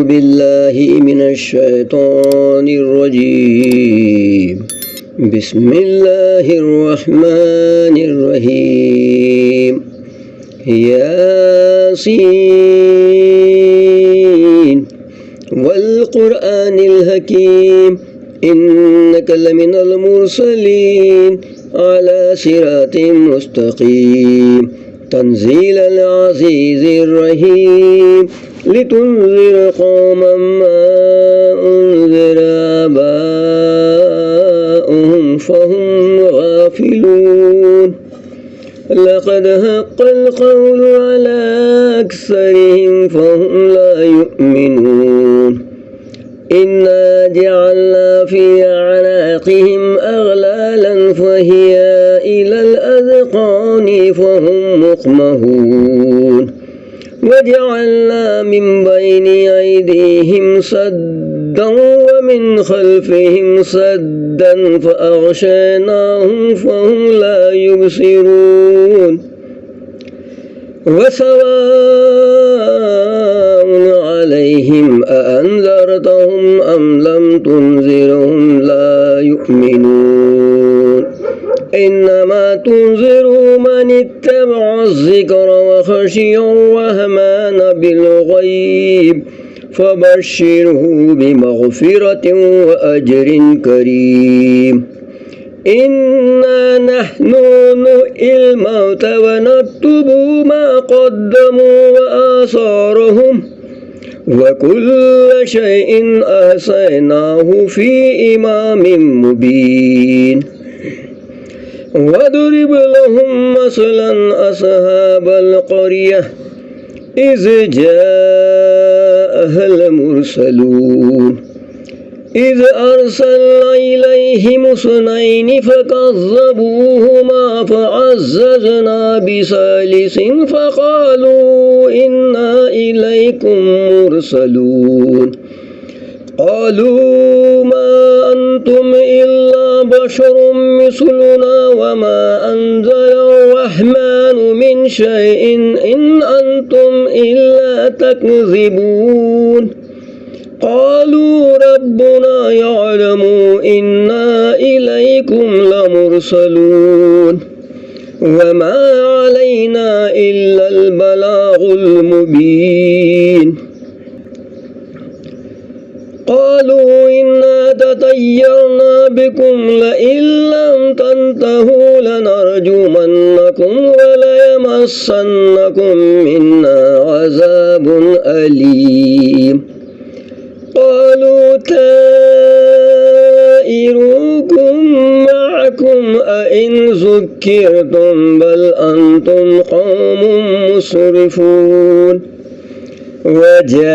بالله من الشيطان الرجيم. بسم الله الرحمن الرحيم. ياسين والقرآن الحكيم إنك لمن المرسلين على صراط مستقيم تنزيل العزيز الرحيم لتنذر قوما ما أنذر آباؤهم فهم غافلون. لقد حق القول على أكثرهم فهم لا يؤمنون. إنا جعلنا في أعناقهم أغلالا فهي إلى الأذقان فهم مقمحون. وجعلنا من بين أيديهم سدا ومن خلفهم سدا فأغشيناهم فهم لا يبصرون. وسواء عليهم أأنذرتهم أم لم تنذرهم لا يؤمنون. إنما تنذر من اتبع الذكر وخشي الرحمن بالغيب فبشره بمغفرة وأجر كريم. إنا نحن نحيي الموتى ونكتب ما قدموا وآثارهم وكل شيء أحصيناه في إمام مبين. واضرب لهم مثلا أصحاب القرية إذ جاءها المرسلون إذ أرسلنا إليهم اثنين فكذبوهما فعززنا بثالث فقالوا إنا إليكم مرسلون. قالوا ما أنتم إلا بشر مثلنا وما أنزل الرحمن من شيء إن أنتم إلا تكذبون. قالوا ربنا يعلم إنا إليكم لمرسلون وما علينا إلا البلاغ المبين. قالوا إنا تطيرنا بكم لئن لم تنتهوا لنرجمنكم وليمسنكم منا عذاب أليم. قالوا طائركم معكم أئن ذكرتم بل أنتم قوم مسرفون. وجاء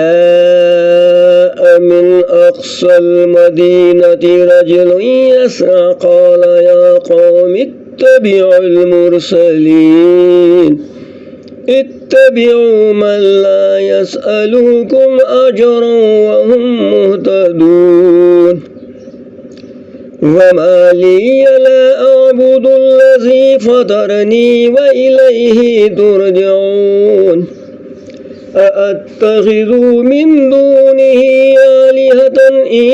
من أقصى المدينة رجل يسعى قال يا قوم اتبعوا المرسلين اتبعوا من لا يسألكم أجرا وهم مهتدون. وما لي لا أعبد الذي فطرني وإليه ترجعون. أأتخذ من دونه آلهة إن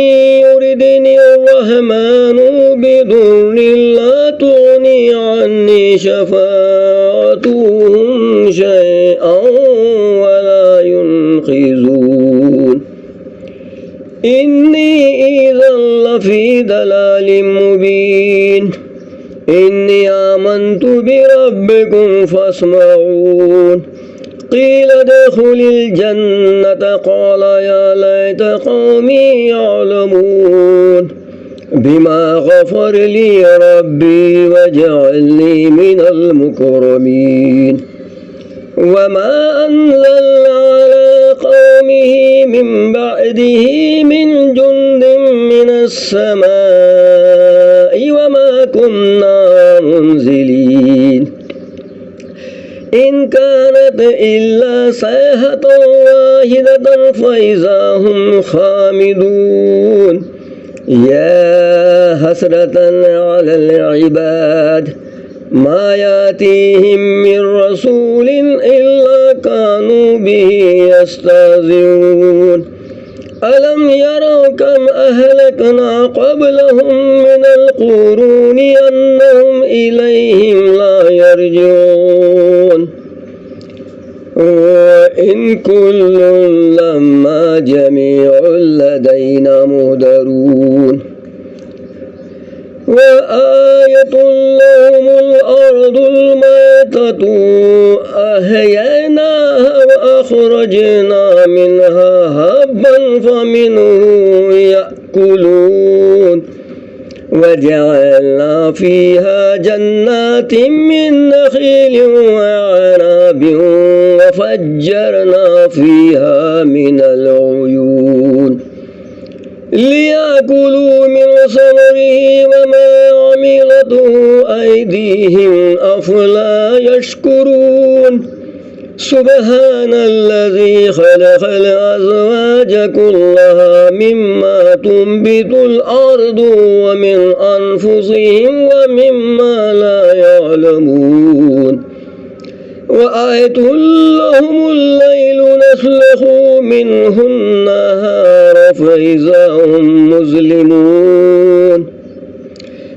يردني الرحمن بضر لا تغني عني شفاعتهم شيئا ولا ينقذون. إني إذا لفي ضلال مبين. إني آمنت بربكم فاسمعون. قيل ادخل الجنة قال يا ليت قومي يعلمون بما غفر لي ربي وجعلني من المكرمين. وما أنزلنا على قومه من بعده من جند من السماء وما كنا منزلين. إن كانت إلا صيحة واحدة فإذا هم خامدون. يا حسرة على العباد ما يأتيهم من رسول إلا كانوا به يستهزئون ألم يروا كم أهلكنا قبلهم من القرون أنهم إليهم لا يرجعون وإن كل لما جميع لدينا مهدرون وآية لهم الأرض الميتة أحييناها وأخرجنا منها هبا فمنه يأكلون وجعلنا فيها جنات من نخيل وعنب وفجرنا فيها من العيون ليأكلوا من ثمره وما عملته أيديهم أفلا يشكرون سبحان الذي خلق الأزواج كلها مما تنبت الأرض ومن أنفسهم ومما لا يعلمون وآية لهم الليل نسلخ منه النهار فإذا هم مظلمون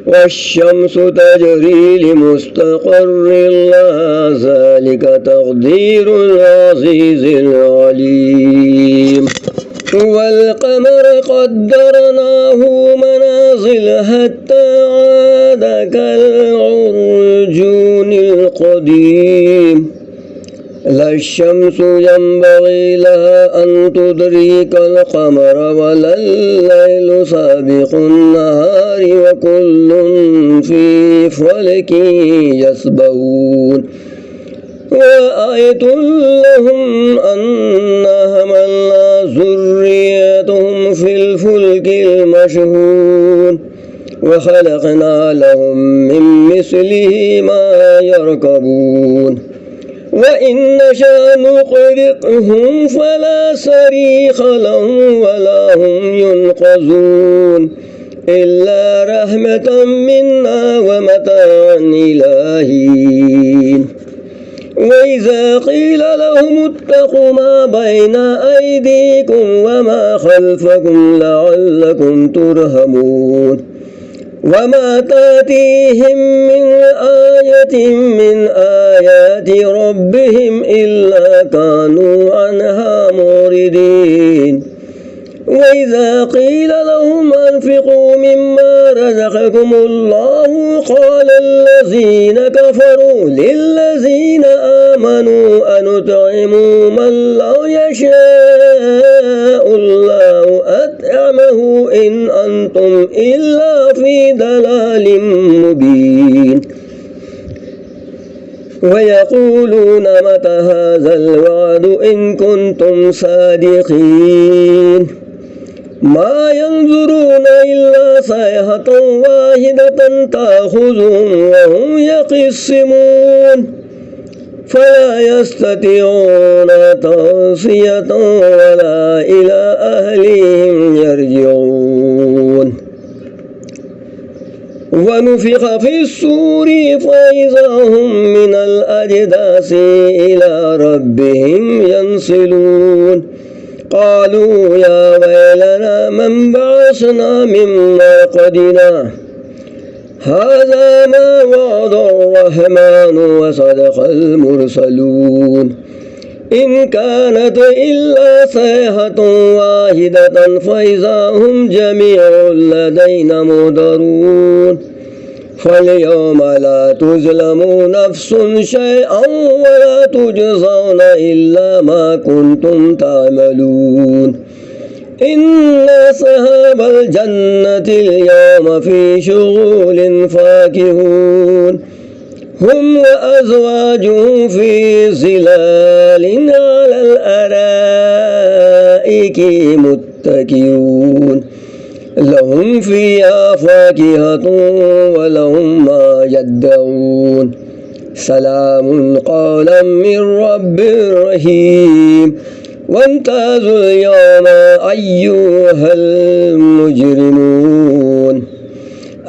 والشمس تجري لمستقر لها ذلك تقدير العزيز العليم والقمر قدرناه منازل حتى عاد كالعرجون القديم لا الشمس ينبغي لها أن تدرك القمر ولا الليل سابق النهار وكل في فلك يسبحون وآية لهم أنا حملنا ذريتهم في الفلك المشحون وخلقنا لهم من مثله ما يركبون وإن نشأ نغرقهم فلا صريخ لهم ولا هم ينقذون إلا رحمة منا ومتاعا إلى حين وإذا قيل لهم اتقوا ما بين أيديكم وما خلفكم لعلكم ترحمون وما تأتيهم من آية من آيات ربهم إلا كانوا عنها معرضين وإذا قيل لهم أنفقوا مما رزقكم الله قال الذين كفروا للذين آمنوا أنطعم من لو يشاء الله أطعمه إن أنتم إلا في ضلال مبين ويقولون متى هذا الوعد إن كنتم صادقين ما ينظرون إلا صيحة واحدة تأخذهم وهم يقسمون فلا يستطيعون توصية ولا إلى أهلهم يرجعون ونفخ في الصور فإذا هم من الأجداث إلى ربهم ينسلون قالوا يا ويلنا من بعثنا من مرقدنا هذا ما وعد الرحمن وصدق المرسلون إن كانت إلا صيحة واحدة فإذا هم جميع لدينا مهدرون فاليوم لا تظلم نفس شيئا ولا تجزون إلا ما كنتم تعملون إن أصحاب الجنة اليوم في شغل فاكهون هم وأزواجهم في ظلال على الأرائك متكئون لهم فيها فاكهة ولهم ما يدعون سلام قولا من رب رحيم وامتازوا اليوم أيها المجرمون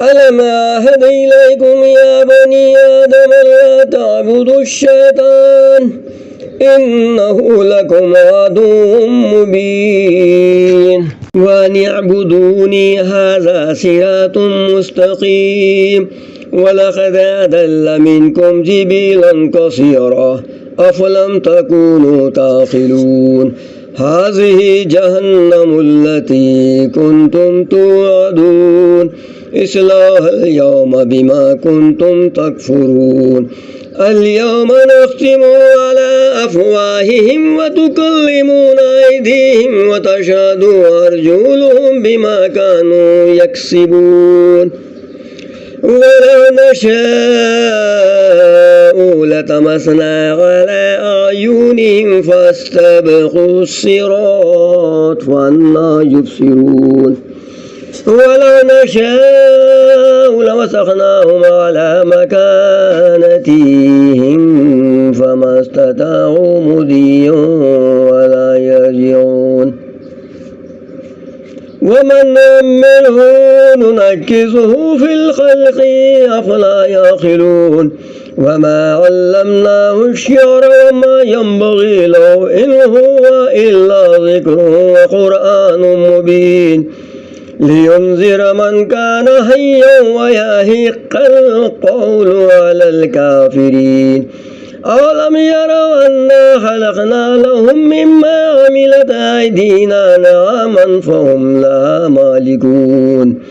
ألم أعهد إليكم يا بني آدم لا تعبدوا الشيطان إنه لكم عدو مبين وأن اعبدوني هذا صراط مستقيم ولقد أضل منكم جبلا كثيرا أفلم تكونوا تعقلون هذه جهنم التي كنتم توعدون اصلوها اليوم بما كنتم تكفرون اليوم نختم على أفواههم وتكلمنا أيديهم وتشهد أرجلهم بما كانوا يكسبون ولو نشاء لطمسنا على أعينهم فاستبقوا الصراط فأنى يبصرون ولو نشاء لمسخناهم على مكانتهم فما استطاعوا مضيا ولا يرجعون ومن نعمره ننكسه في الخلق أفلا يعقلون وما علمناه الشعر وما ينبغي له إن هو إلا ذكر وقرآن مبين لينذر من كان حيا ويحق القول على الكافرين أولم يروا أنا خلقنا لهم مما عملت أيدينا نعاما فهم لها مالكون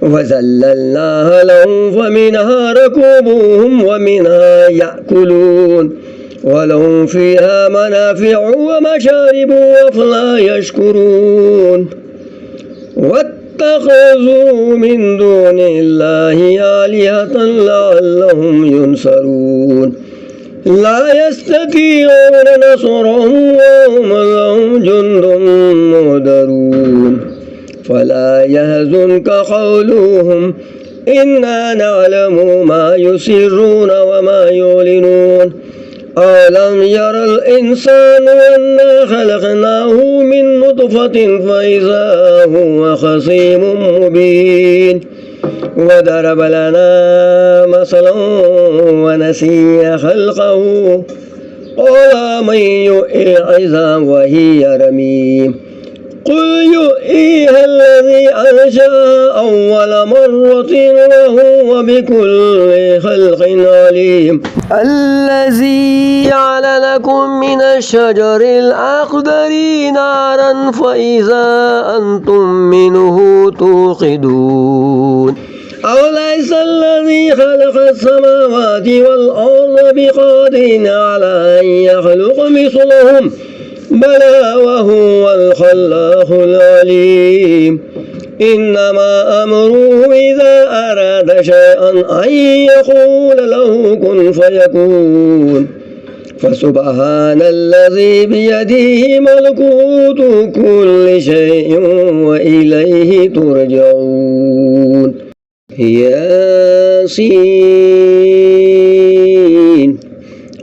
وذللناها لهم فمنها ركوبهم ومنها يأكلون ولهم فيها منافع ومشارب أفلا يشكرون واتخذوا من دون الله آلهة لعلهم ينصرون لا يستطيعون نصرهم وهم لهم جند مهدرون فلا يحزنك قولهم إنا نعلم ما يسرون وما يعلنون ألم ير الإنسان أنا خلقناه من نطفة فإذا هو خصيم مبين وضرب لنا مثلا ونسي خلقه قال من يحيي العظام وهي رميم قل يحييها الذي أنشأها أول مرة وهو بكل خلق عليم الذي جعل لكم من الشجر الأخضر نارا فإذا أنتم منه توقدون أوليس الذي خلق السماوات والأرض بقادر على أن يخلق مثلهم بلى وهو الخلاق العليم إنما أمره إذا أراد شيئا أن يقول له كن فيكون فسبحان الذي بيده ملكوت كل شيء وإليه ترجعون ياسين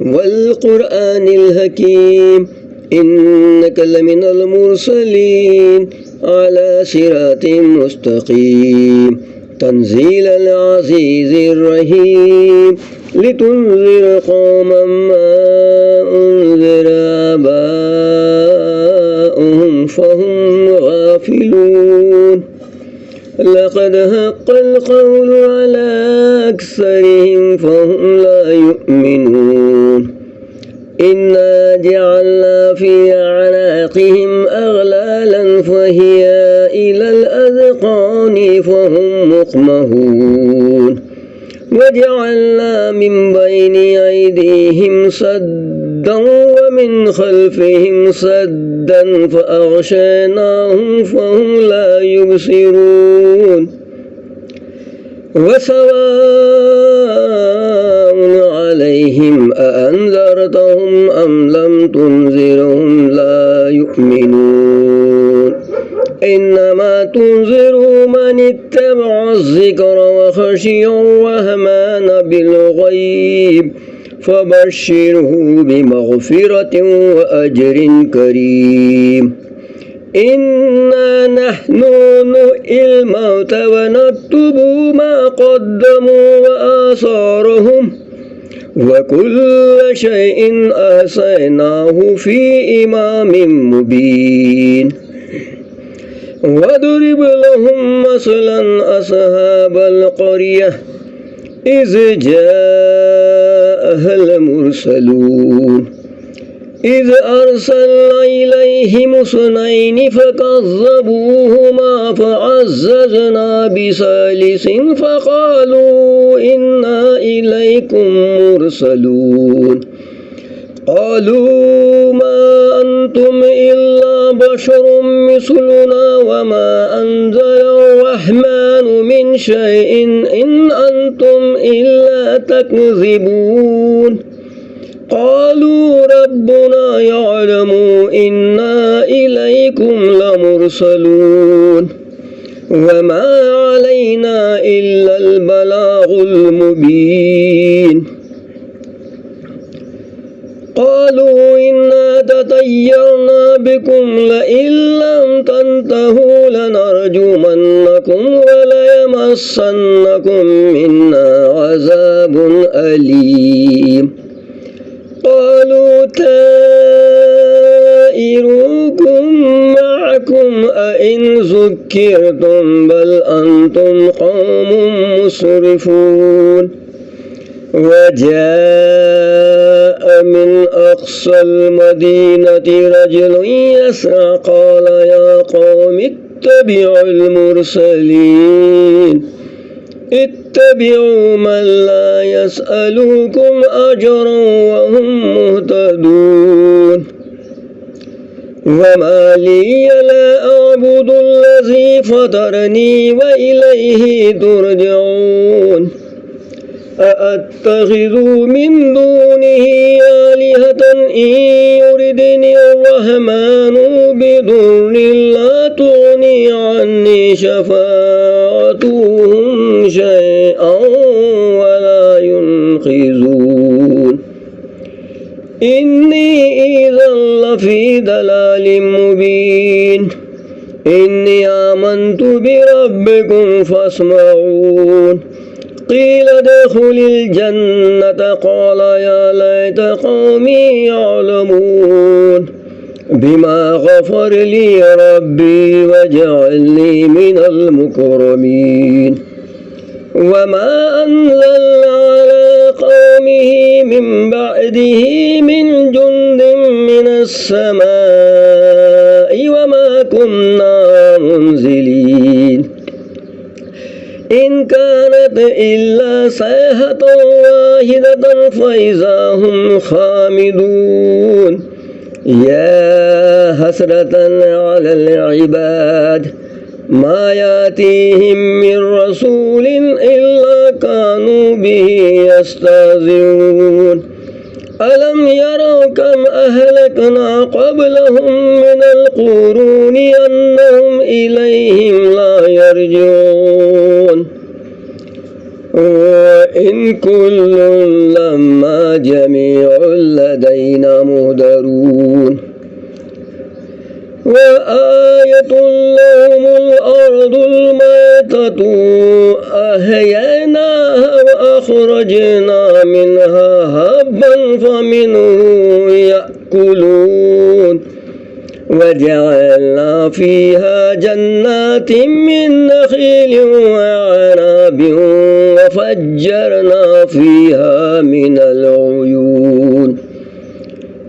والقرآن الحكيم إنك لمن المرسلين على صراط مستقيم تنزيل العزيز الرحيم لتنذر قوما ما أنذر آباؤهم فهم غافلون لقد حق القول على أكثرهم فهم لا يؤمنون إنا جعلنا في أعناقهم أغلالا فهي إلى الأذقان فهم مقمحون وجعلنا من بين أيديهم سدا ومن خلفهم سدا فأغشيناهم فهم لا يبصرون وسواء عليهم أأنذرتهم أم لم تنذرهم لا يؤمنون إنما تنذر من اتبع الذكر وخشي الرحمن بالغيب فبشره بمغفرة وأجر كريم إنا نحن نحيي الموتى ونكتب ما قدموا وآثارهم وكل شيء أحصيناه في إمام مبين واضرب لهم مثلا أصحاب القرية إذ جاءها المرسلون إذ أرسلنا إليهم اثنين فكذبوهما فعززنا بثالث فقالوا إنا إليكم مرسلون قالوا ما أنتم إلا بشر مثلنا وما أنزل الرحمن من شيء إن أنتم إلا تكذبون قالوا ربنا يعلم إنا إليكم لمرسلون وما علينا إلا البلاغ المبين قالوا إنا تطيرنا بكم لئن لم تنتهوا لنرجمنكم وليمسنكم منا عذاب أليم قالوا طائركم معكم أئن ذكرتم بل أنتم قوم مسرفون وجاء من أقصى المدينة رجل يسعى قال يا قوم اتبعوا المرسلين اتبعوا من لا يسألكم أجرا وهم مهتدون وما لي لا أعبد الذي فطرني وإليه ترجعون أأتخذ من دونه آلهة إن يردني الرحمن بضر لا تغني عني شفاعتهم شيئا ولا ينقذون إني إذا لفي ضلال مبين إني آمنت بربكم فاسمعون قيل ادخل الجنة قال يا ليت قومي يعلمون بما غفر لي ربي وجعلني من المكرمين وما أنزلنا على قومه من بعده من جند من السماء وما كنا منزلين إن كانت إلا صيحة واحدة فإذا هم خامدون يا حسرة على العباد ما يأتيهم من رسول إلا كانوا به يستهزئون ألم يروا كم أهلكنا قبلهم من القرون أنهم إليهم لا يرجعون وإن كل لما جميع لدينا مهدرون وآية لهم الأرض الميتة أحييناها وأخرجنا منها حبا فمنه يأكلون وجعلنا فيها جنات من نخيل وعنب وفجرنا فيها من العيون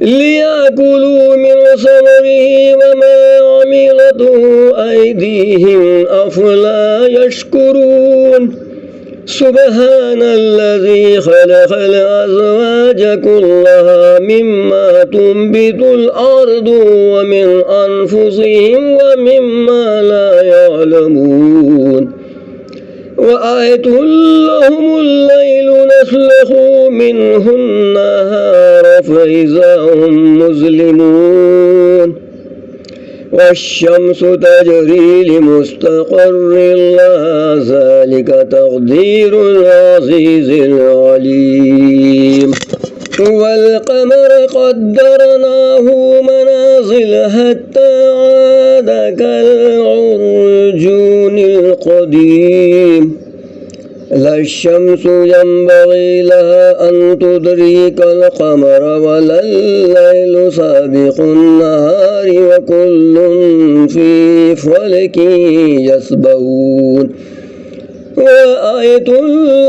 ليأكلوا من ثمره وما عملته أيديهم أفلا يشكرون سبحان الذي خلق الأزواج كلها مما تنبت الأرض ومن أنفسهم ومما لا يعلمون وآية لهم الليل نسلخ منه النهار فإذا هم مظلمون والشمس تجري لمستقر لها ذلك تقدير العزيز العليم والقمر قدرناه منازل حتى عاد كالعرجون القديم لا الشمس ينبغي لها أن تدرك القمر ولا الليل سابق النهار وكل في فلك يسبحون وآية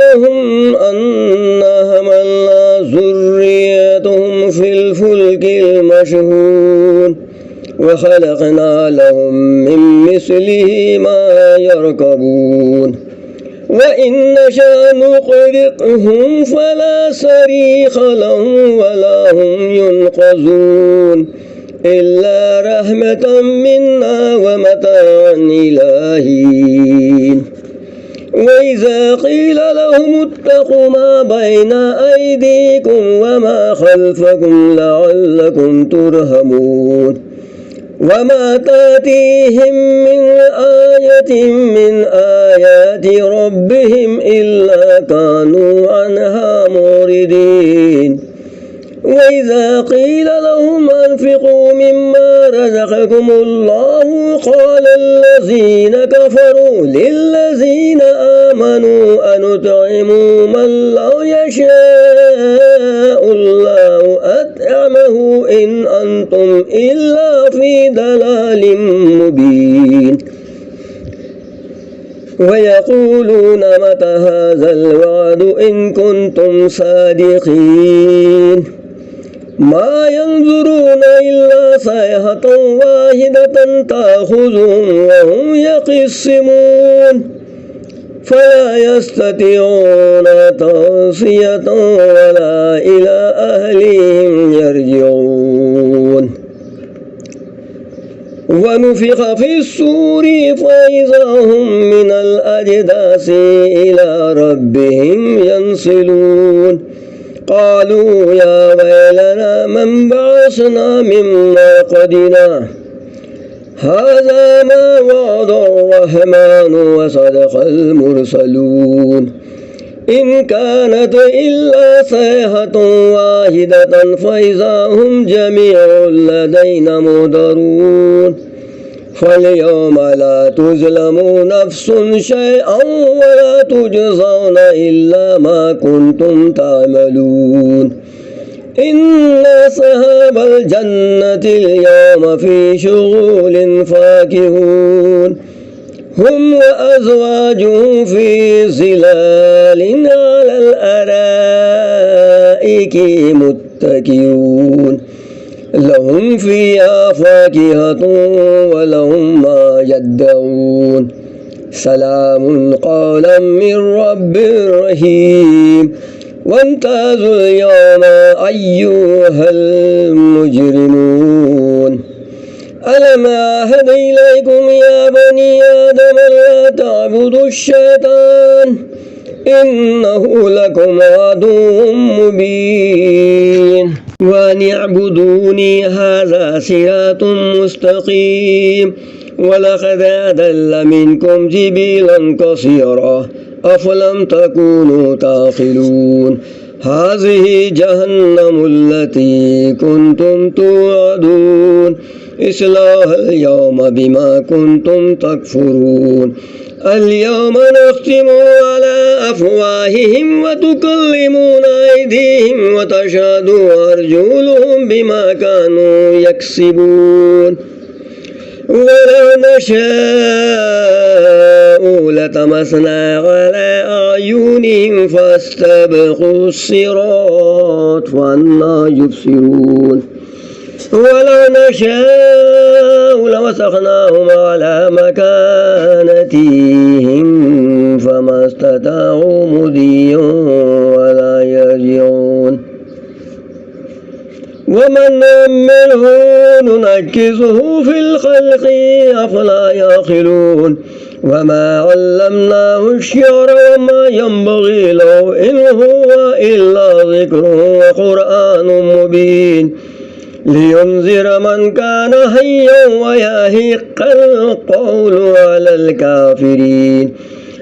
لهم أنا حملنا ذريتهم في الفلك المشحون وخلقنا لهم من مثله ما يركبون وإن نشأ نغرقهم فلا صريخ لهم ولا هم ينقذون إلا رحمة منا ومتاعا إلى حين وإذا قيل لهم اتقوا ما بين أيديكم وما خلفكم لعلكم ترحمون وما تأتيهم من آية من آيات ربهم إلا كانوا عنها معرضين وإذا قيل لهم أنفقوا مما رزقكم الله قال الذين كفروا للذين آمنوا أنطعم من لو يشاء الله أطعمه إن أنتم إلا في ضلال مبين ويقولون متى هذا الوعد إن كنتم صادقين ما ينظرون إلا صيحة واحدة تأخذهم وهم يقسمون فلا يستطيعون توصية ولا إلى أهلهم يرجعون ونفخ في الصور فإذا هم من الأجداث إلى ربهم ينسلون قالوا يا ويلنا من بعثنا من مرقدنا هذا ما وعد الرحمن وصدق المرسلون إن كانت إلا صيحة واحدة فإذا هم جميع لدينا محضرون فاليوم لا تظلم نفس شيئا ولا تجزون إلا ما كنتم تعملون إن أصحاب الجنة اليوم في شغل فاكهون هم وأزواجهم في ظلال على الأرائك متكئون لهم فيها فاكهة ولهم ما يدعون سلام قولا من رب رحيم وامتازوا اليوم أيها المجرمون ألم أعهد إليكم يا بني آدم لا تعبدوا الشيطان إنه لكم عدو مبين وأن اعبدوني هذا صراط مستقيم ولقد أضل منكم جبلا كثيرا أفلم تكونوا تعقلون هذه جهنم التي كنتم توعدون اصلوها اليوم بما كنتم تكفرون اليوم نختم على أفواههم وتكلمنا أيديهم وتشهد أرجلهم بما كانوا يكسبون ولو نشاء لطمسنا على أعينهم فاستبقوا الصراط فأنى يبصرون ولو نشاء لمسخناهم على مكانتهم فما استطاعوا مضيا ولا يرجعون ومن نعمره ننكسه في الخلق أفلا يعقلون وما علمناه الشعر وما ينبغي له إن هو إلا ذكر وقرآن مبين لينذر من كان حيا ويحق القول على الكافرين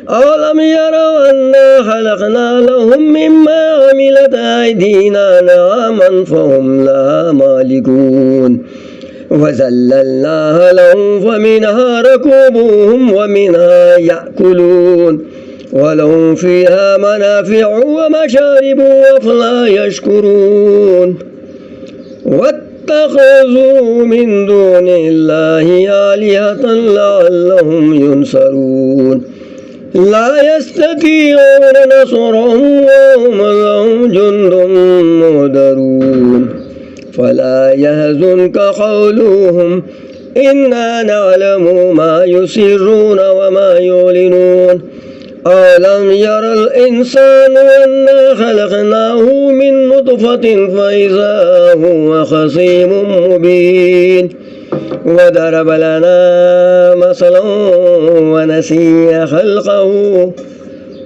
أولم يروا أنا خلقنا لهم مما عملت أيدينا نعما فهم لها مالكون وذللناها لهم فمنها ركوبهم ومنها يأكلون ولهم فيها منافع ومشارب أفلا يشكرون اتخذوا من دون الله آلهة لعلهم ينصرون لا يستطيعون نصرهم وهم لهم جند مهدرون فلا يحزنك قولهم إنا نعلم ما يسرون وما يعلنون ألم ير الإنسان أنا خلقناه من نطفة فإذا هو خصيم مبين وضرب لنا مثلا ونسي خلقه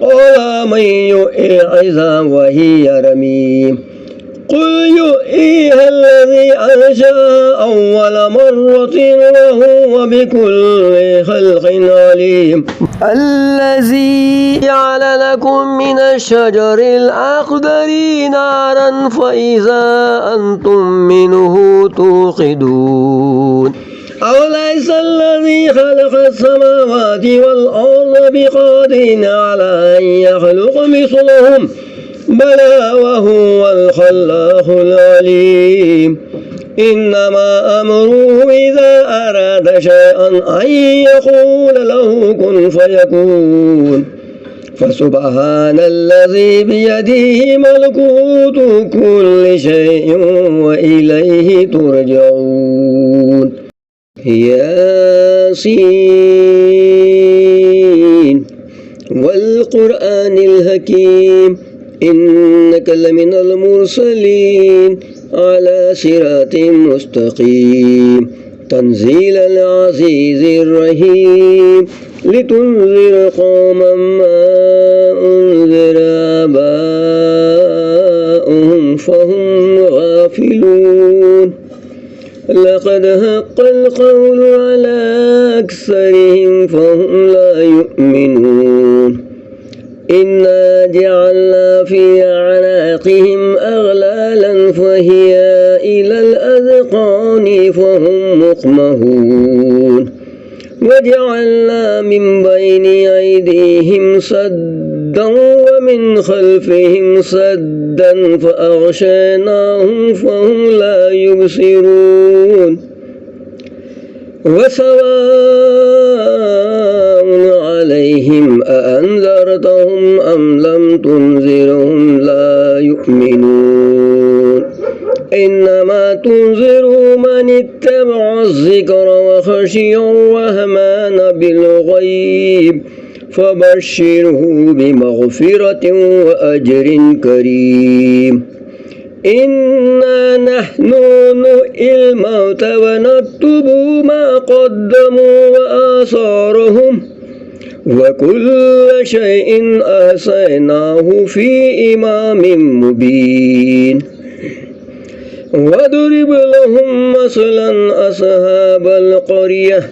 قال من يحيي العظام وهي رميم قل يحييها الذي أنشأها أول مرة وهو بكل خلق عليم الذي جعل لكم من الشجر الأخضر نارا فإذا أنتم منه توقدون أوليس الذي خلق السماوات والأرض بقادر على أن يخلق مثلهم بلى وهو الخلاق العليم إنما أمره إذا أراد شيئا أن يقول له كن فيكون فسبحان الذي بيده ملكوت كل شيء وإليه ترجعون ياسين والقرآن الحكيم إنك لمن المرسلين على صراط مستقيم تنزيل العزيز الرحيم لتنذر قوما ما أنذر آباؤهم فهم غافلون لقد حق القول على أكثرهم فهم لا يؤمنون إنا جعلنا في أعناقهم أغلالا فهي إلى الأذقان فهم مقمحون وجعلنا من بين أيديهم سدا ومن خلفهم سدا فأغشيناهم فهم لا يبصرون وسواء عليهم أأنذرتهم أم لم تنذرهم لا يؤمنون إنما تنذر من اتبع الذكر وخشي الرحمن بالغيب فبشره بمغفرة وأجر كريم إنا نحن نحيي الموتى ونكتب ما قدموا وآثارهم وكل شيء أحصيناه في إمام مبين واضرب لهم مثلا أصحاب القرية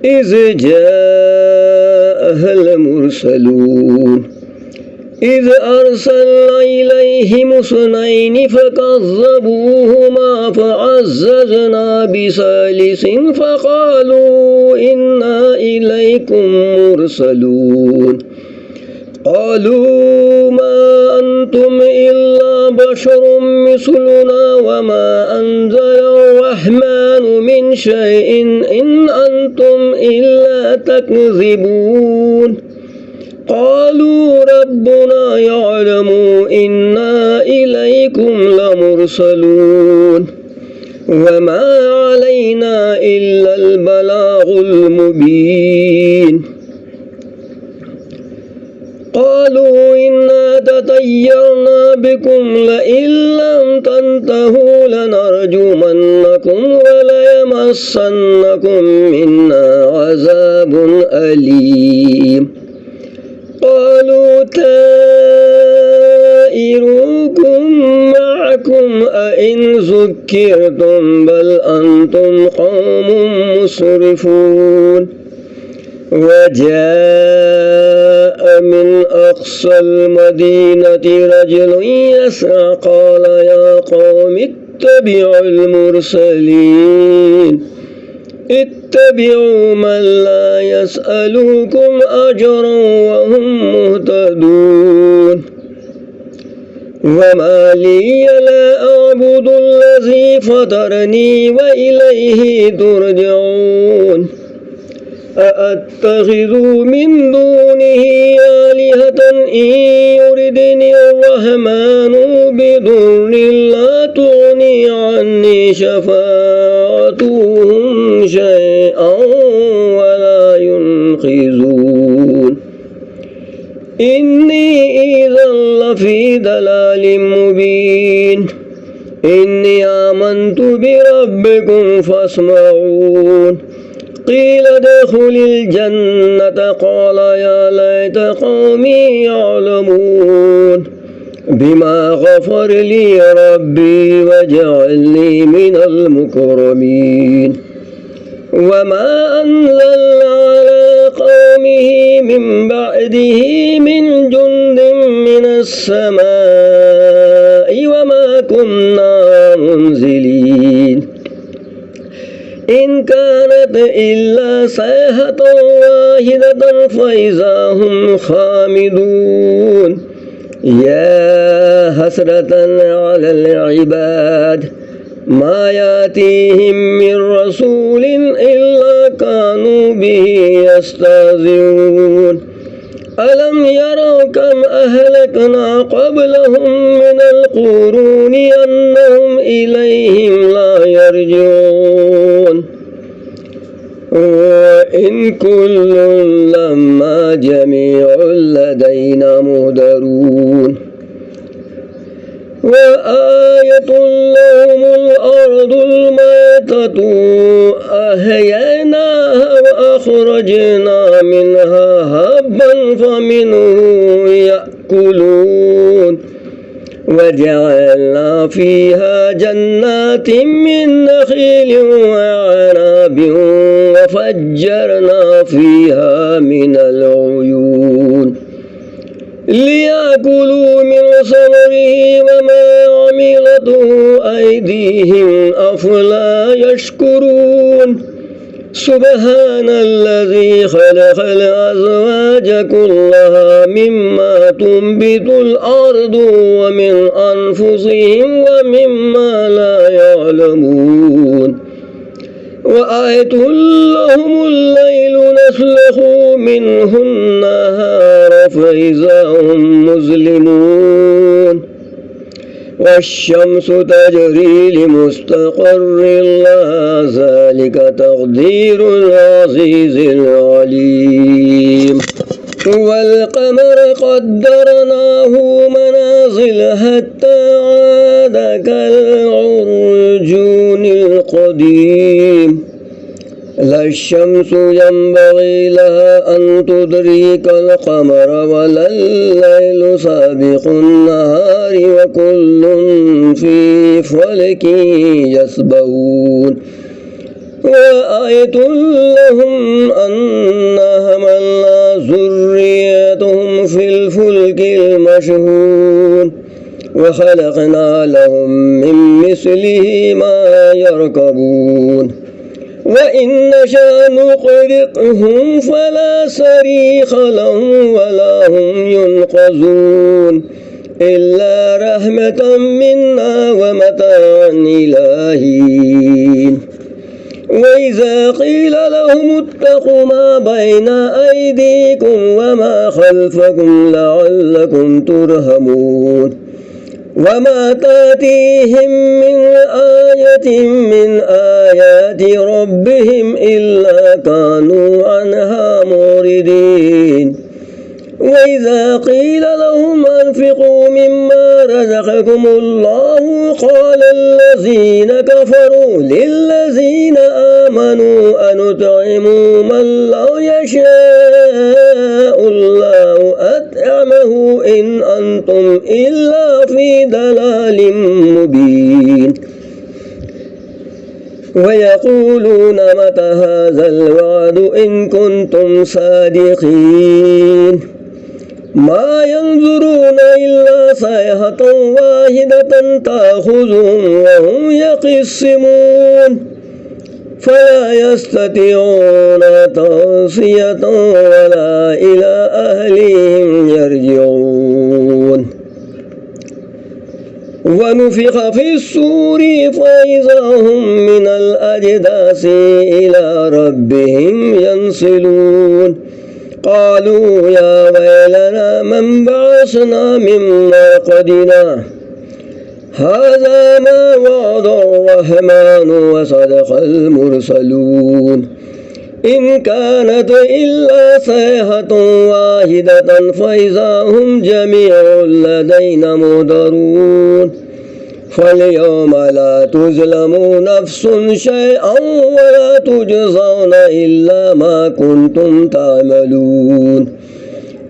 إذ جاءها المرسلون إذ أرسلنا إليهم اثنين فكذبوهما فعززنا بثالث فقالوا إنا إليكم مرسلون قالوا ما أنتم إلا بشر مثلنا وما أنزل الرحمن من شيء إن أنتم إلا تكذبون قالوا ربنا يعلم إنا إليكم لمرسلون وما علينا إلا البلاغ المبين قالوا إنا تطيرنا بكم لئن لم تنتهوا لنرجمنكم وليمسنكم منا عذاب أليم قالوا طائركم معكم أئن ذكرتم بل أنتم قوم مسرفون وجاء من أقصى المدينة رجل يسعى قال يا قوم اتبعوا المرسلين اتبعوا من لا يسألكم أجرا وهم مهتدون وما لي لا أعبد الذي فطرني وإليه ترجعون أأتخذ من دونه آلهة إن يردني الرحمن بضر لا تغني عني شفاعتهم شيئا ولا ينقذون إني إذا لفي ضلال مبين إني آمنت بربكم فاسمعون قيل ادخل الجنة قال يا ليت قومي يعلمون بما غفر لي ربي وجعلني من المكرمين وما أنزلنا على قومه من بعده من جند من السماء وما كنا منزلين إن كانت إلا صيحة واحدة فإذا هم خامدون يا حسرة على العباد ما يأتيهم من رسول إلا كانوا به يستهزئون ألم يروا كم أهلكنا قبلهم من القرون أنهم إليهم لا يرجعون وإن كل لما جميع لدينا مهدرون وآية لهم الأرض الميتة أحييناها وأخرجنا منها هبا فمنه يأكلون وجعلنا فيها جنات من نخيل وعنب وفجرنا فيها من العيون ليأكلوا من ثمره وما عملته أيديهم أفلا يشكرون سبحان الذي خلق الأزواج كلها مما تنبت الأرض ومن أنفسهم ومما لا يعلمون وآية لهم الليل نسلخ منه النهار فإذا هم مظلمون والشمس تجري لمستقر لها ذلك تقدير العزيز العليم والقمر قدرناه منازل حتى عاد كالعرجون القديم لا الشمس ينبغي لها أن تدرك القمر ولا الليل سابق النهار وكل في فلك يسبحون وآية لهم أنا حملنا ذريتهم في الفلك المشحون وخلقنا لهم من مثله ما يركبون وإن نشأ نغرقهم فلا صريخ لهم ولا هم ينقذون إلا رحمة منا ومتاعا إلى حين وإذا قيل لهم اتقوا ما بين أيديكم وما خلفكم لعلكم ترحمون وما تأتيهم من آية من آيات ربهم إلا كانوا عنها معرضين وإذا قيل لهم أنفقوا مما رزقكم الله قال الذين كفروا للذين آمنوا أنطعم من لو يشاء الله أطعمه إن أنتم إلا في ضلال مبين ويقولون متى هذا الوعد إن كنتم صادقين ما ينظرون إلا صيحة واحدة تأخذهم وهم يقسمون فلا يستطيعون توصية ولا إلى أهلهم يرجعون ونفخ في الصور فإذا هم من الأجداث إلى ربهم ينسلون قالوا يا ويلنا من بعثنا من مرقدنا هذا ما وعد الرحمن وصدق المرسلون إن كانت إلا صيحة واحدة فإذا هم جميع لدينا محضرون فاليوم لا تظلم نفس شيئا ولا تجزون إلا ما كنتم تعملون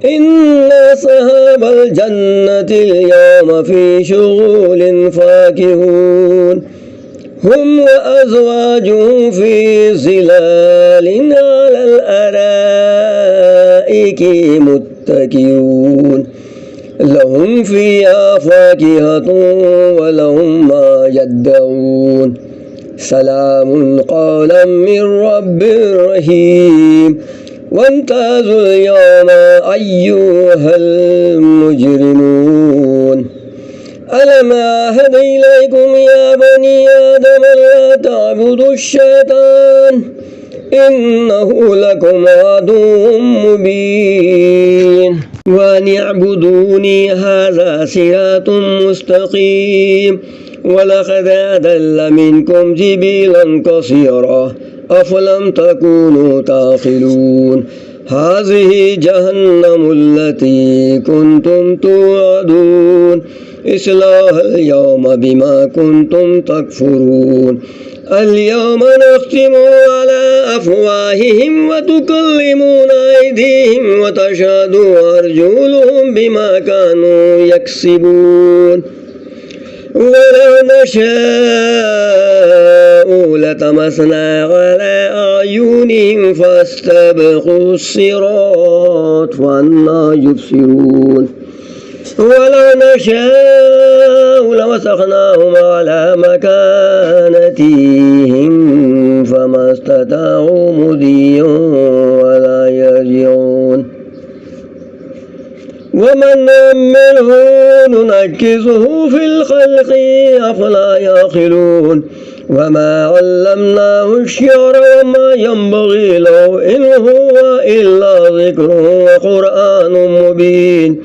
إن أصحاب الجنة اليوم في شغل فاكهون هم وأزواجهم في ظلال على الأرائك متكئون لهم فيها فاكهة ولهم ما يدعون سلام قولا من رب رحيم وامتازوا اليوم أيها المجرمون ألم أعهد إليكم يا بني آدم لا تعبدوا الشيطان إنه لكم عدو مبين وأن اعبدوني هذا صراط مستقيم ولقد أضل منكم جبلا كثيرا أفلم تكونوا تعقلون هذه جهنم التي كنتم توعدون اصلوها اليوم بما كنتم تكفرون اليوم نختم على أفواههم وتكلمنا أيديهم وتشهد أرجلهم بما كانوا يكسبون ولو نشاء لطمسنا على أعينهم فاستبقوا الصراط فأنى يبصرون ولو نشاء لمسخناهم على مكانتهم فما استطاعوا مضيا ولا يرجعون ومن نعمره ننكسه في الخلق أفلا يعقلون وما علمناه الشعر وما ينبغي له إن هو إلا ذكر وقرآن مبين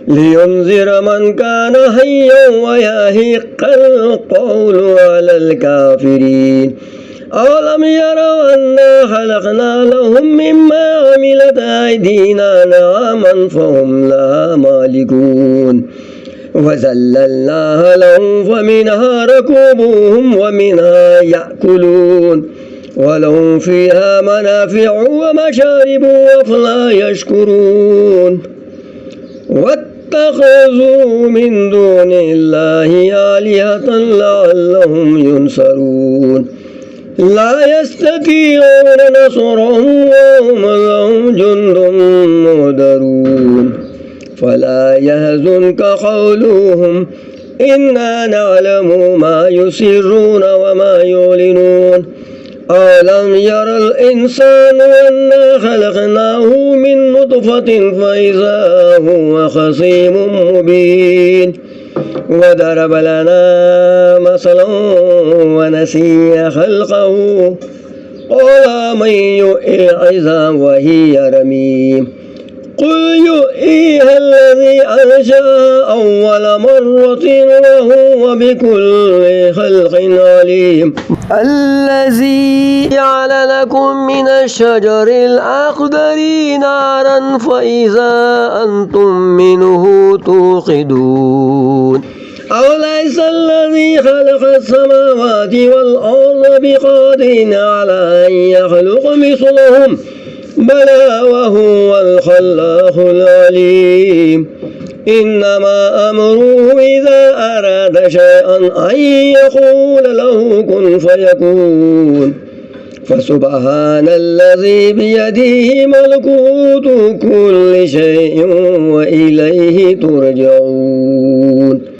لينذر من كان حيا ويحق القول على الكافرين أولم يروا أنا خلقنا لهم مما عملت أيدينا نعاما فهم لها مالكون وذللناها لهم فمنها ركوبهم ومنها يأكلون ولهم فيها منافع ومشارب أفلا يشكرون واتخذوا من دون الله آلهة لعلهم ينصرون لا يستطيعون نصرهم وهم لهم جند مهدرون فلا يحزنك قولهم إنا نعلم ما يسرون وما يعلنون ألم ير الإنسان أنا خلقناه من نطفة فإذا هو خصيم مبين وضرب لنا مثلا ونسي خلقه قال من يحيي العظام وهي رميم قل يحييها الذي أنشأها أول مرة وهو بكل خلق عليم الذي جعل لكم من الشجر الأخضر نارا فإذا أنتم منه توقدون أوليس الذي خلق السماوات والأرض بقادر على أن يخلق مثلهم بلى وهو الخلاق العليم إنما أمره إذا أراد شيئا أن يقول له كن فيكون فسبحان الذي بيده ملكوت كل شيء وإليه ترجعون